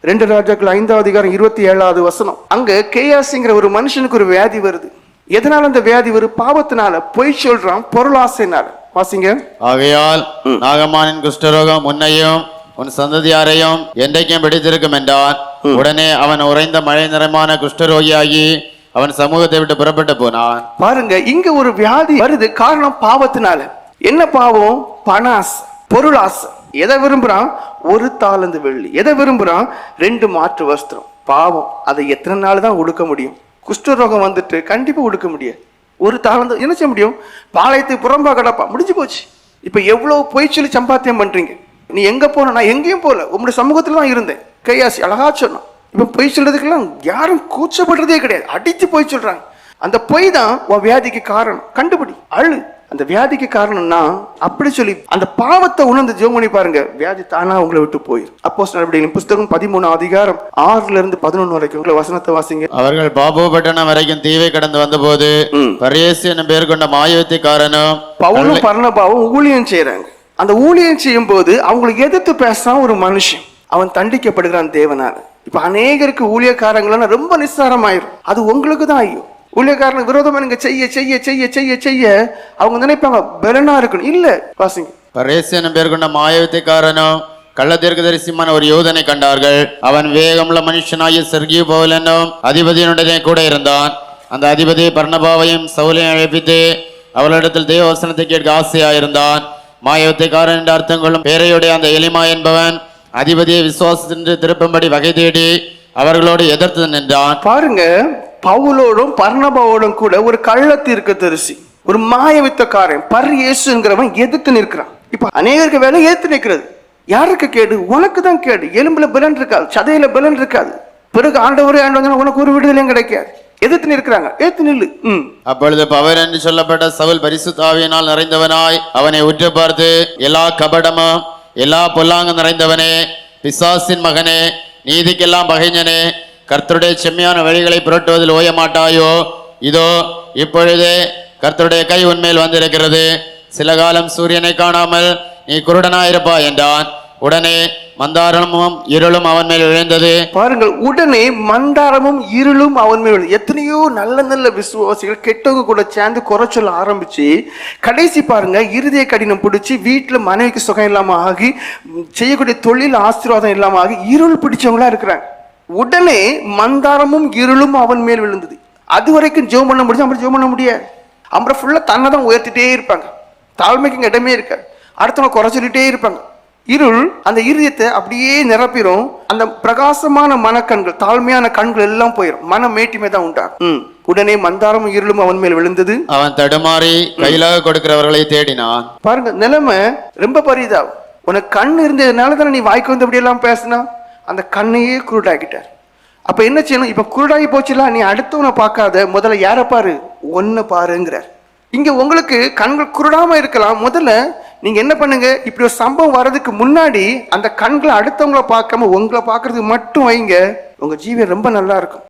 2 ராஜாக்கள் 5வது அதிகாரம் 27வது வசனம். அங்க கேயாசிங்கிற ஒரு மனுஷனுக்கு ஒரு வியாதி வருது. எதனால அந்த வியாதி வரும்? பாவத்தினால, பொய் சொல்றான், பொருளாசைனால. வாசிங்க. ஆகையால் நாகமானின் குஷ்டரோகம் உன்னையும் உன் சந்ததியாரையும் என்றைக்கும் பிடித்திருக்கும் என்றான். உடனே அவன் உறைந்த மழை நிறமான குஷ்டரோகியாகி அவன் சமூகத்தை விட்டு புறப்பட்டு போனான். பாருங்க, இங்க ஒரு வியாதி வருது, காரணம் பாவத்தினால. என்ன பாவம்? பணாசை, பொருளாசை. எதை விரும்புறான்? 1 தாலந்து வெள்ளி. எதை விரும்புறான்? 2 மாற்று வஸ்திரம். பாவம். அதை எத்தனை நாள் தான் உடுக்க முடியும்? குஷ்டரோகம் வந்துட்டு கண்டிப்பா உடுக்க முடியாது. 1 தாலந்து என்ன செய்ய முடியும்? பாளையத்துக்கு புறம்பா கடப்பா, முடிஞ்சு போச்சு. இப்ப எவ்வளவு பொய் சொல்லி சம்பாத்தியம் பண்றீங்க. நீ எங்க போன? நான் எங்கேயும் போல, உங்களுடைய சமூகத்துல தான் இருந்தேன். கையாசி அழகா சொன்னான். இப்ப பொய் சொல்றதுக்கெல்லாம் யாரும் கூச்சப்படுறதே கிடையாது, அடித்து பொய் சொல்றாங்க. அந்த பொய் தான் உன் வியாதிக்கு காரணம். கண்டுபிடி, அழு. அந்த வியாதிக்கு காரணம்னா அப்படி சொல்லி அந்த பாவத்தை உணர்ந்து ஜெபம் பண்ணி பாருங்க, வியாதி தானா உங்களை விட்டு போயிடும். அப்போஸ்தலர் நடவடிக்கைகளின் புஸ்தகம் 13 அதிகாரம் 6-11 வரைக்கும் உங்களை வசனத்தை வாசிங்க. அவர்கள் பாபு பட்டணம் வரைக்கும் தீவை கடந்து வந்த போது பரியேசு என்னும் பேர் கொண்ட மாயவத்திக்காரனும் பவுலும் பர்னபாவும் ஊழியம் செய்யறாங்க. அந்த ஊழியம் செய்யும் போது அவங்களுக்கு எதிர்த்து பேசுறான் ஒரு மனுஷன். அவன் தண்டிக்கப்படுகிறான் தேவனால. இப்ப அநேகருக்கு ஊழியக்காரங்கள ரொம்ப நிஸ்சாரமாயிரும். அது உங்களுக்கு தான் ஐயோ. ஊழியக்காரனுக்கு விரோதமா நீங்க செய்ய செய்ய செய்ய செய்ய செய்ய அவங்க நினைப்பாங்க பலனா இருக்கணும். இல்ல, வாசிங்க. பரேசு என்னும் பேர் கொண்ட மாயவத்திக்காரனும் கள்ள தீர்க்கதரிசியான ஒரு யோதனை கண்டார்கள். அவன் வேகமுள்ள மனுஷனாகிய செர்கியு பவுல் என்னும் அதிபதியினுடனே கூட இருந்தான். அந்த அதிபதி பர்னபாவையும் சவுலையும் அழைப்பித்து அவளிடத்தில் தேவ வசனத்தை கேட்க ஆசையாயிருந்தான். மாயவத்திக்காரன் என்ற அர்த்தம் கொள்ளும் பேரையுடைய அந்த எலிமா என்பவன் அதிபதியை விசுவாசத்தின்று திருப்பும்படி வகை தேடி அவர்களோடு எதிர்த்து நின்றான். பாருங்க, பவுலோடும் பர்னபாவோடும் கூட ஒரு கள்ள தீர்க்கதரிசி, ஒரு மாயவித்தக்காரன் பரியேசுங்கிறவன் எதிர்த்து நிற்கிறான். இப்ப அநேகருக்கு வேலை எதிர்த்து நிற்கிறது. யாருக்கு கேடு? உனக்கு தான் கேடு. எலும்புல பலன் இருக்காது, சதையில பலன் இருக்காது. பிறகு ஆண்டவரே ஆண்டவங்க உனக்கு ஒரு விடுதலையும் கிடைக்காது. எதிர்த்து நிற்கிறாங்க. ஏத்து நில்லு. அப்பொழுது பவர் என்று சொல்லப்பட்ட சவுல் பரிசுத்த ஆவியினால் நிறைந்தவனாய் அவனை உற்று பார்த்து, எல்லா கபடமும் எல்லா பொல்லாங்கும் நிறைந்தவனே, பிசாசின் மகனே, நீதிக்கெல்லாம் பகைஞனே, கர்த்தருடைய செம்மையான வழிகளை புரட்டுவதில் ஓய மாட்டாயோ? இதோ இப்பொழுதே கர்த்தருடைய கை உன்மேல் வந்திருக்கிறது. சில காலம் சூரியனை காணாமல் நீ குருடனாயிருப்பாய் என்றான். உடனே மந்தாரமும் இருளும் அவன் மேல் விழுந்தது. பாருங்கள், உடனே மந்தாரமும் இருளும் அவன் மேல் விழுந்தது. எத்தனையோ நல்ல நல்ல விசுவாசிகள் கெட்டவங்க கூட சேர்ந்து குறை சொல்ல ஆரம்பிச்சு கடைசி பாருங்க இருதய கடினம் பிடிச்சி வீட்டுல மனைவிக்கு சுகம் இல்லாம ஆகி செய்யக்கூடிய தொழில் ஆசீர்வாதம் இல்லாம ஆகி இருள் பிடிச்சவங்களா இருக்கிறாங்க. உடனே மந்தாரமும் இருளும் அவன் மேல் விழுந்தது. அது வரைக்கும் ஜெபம் பண்ண முடியும், அப்புறம் ஜெபம் பண்ண முடியாது. அப்புறம் ஃபுல்லா தன்னை தான் உயர்த்திட்டே இருப்பாங்க. தாழ்மைக்கு இடமே இருக்காது. அடுத்தவங்க குறை சொல்லிட்டே இருப்பாங்க. இருள் அந்த இருதயத்தை அப்படியே நிரப்பிடும். அந்த பிரகாசமான மனக்கண்கள், தாழ்மையான கண்கள் எல்லாம் போயிடும். மன மேட்டிமை தான் உண்டாகும். உடனே மந்தாரமும் இருளும் அவன் மேல் விழுந்தது. அவன் தடுமாறி கையிலாக கொடுக்கிறவர்களை தேடினான். பாருங்க, நிலைமை ரொம்ப பரிதாபம். உனக்கு கண் இருந்ததுனால தானே நீ வாய்க்கு வந்து அப்படி எல்லாம் பேசினா. அந்த கண்ணையே குருடாக்கிட்டார். அப்ப என்ன செய்யணும்? இப்ப குருடாகி போச்சுலாம், நீ அடுத்தவனை பார்க்காத, முதல்ல யாரை பாரு? ஒன்னு பாருங்கிறார். இங்க உங்களுக்கு கண்கள் குருடாம இருக்கலாம். முதல்ல நீங்க என்ன பண்ணுங்க, இப்படி ஒரு சம்பவம் வர்றதுக்கு முன்னாடி அந்த கண்களை அடுத்தவங்களை பார்க்காம உங்களை பார்க்கறதுக்கு மட்டும் வைங்க. உங்க ஜீவன் ரொம்ப நல்லா இருக்கும்.